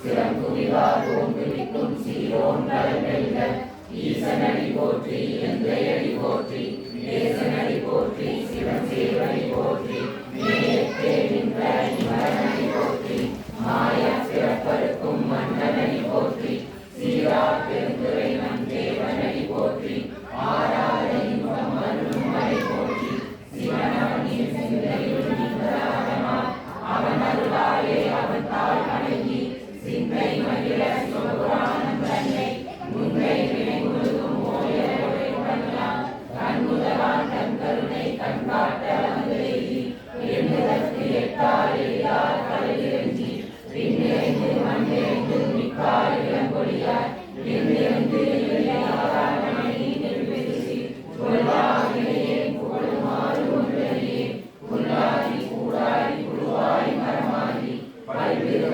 சிறம்புவிவார் ஓங்குவிக்கும் சீரோன் பலமெல்க ஈசனடி போற்றி எந்தையடி போற்றி தேசனடி போற்றி சிவன் சேவடி போற்றி நேயத்தே நின்ற இமரனடி போற்றி மாயா சிறப்பருக்கும் மன்னனடி போற்றி சீரா பெருந்துரை நம் தேவனடி போற்றி ஆராத இன்பம் அருளும் மறை போற்றி சிவனவனின் சிந்தையில் நின்றாதமால் அவன் அருளாலே அவன் தாழ் அடங்கி சிந்தை மகிழ சிவபுராணம் தன்னை முன்னை வினை முழுதும் ஓயலோடை உடலாம் கண்முதலான் தன் கருணை கண்காட்ட வந்தேகி எண்ணுதற்கு எட்டால் எளியார் கலையிறங்கி பின்னிறைந்து மண்ணிறைந்து மிக்கால் இளங்கொழியார் எண்ணிறந்து எளியாராகனை நெருப்பெருசி கொள்ளாகினையே புகழுமாறு ஒன்றையே புல்லாகி கூடாய் குருவாய் மரமாகி பல்வேறு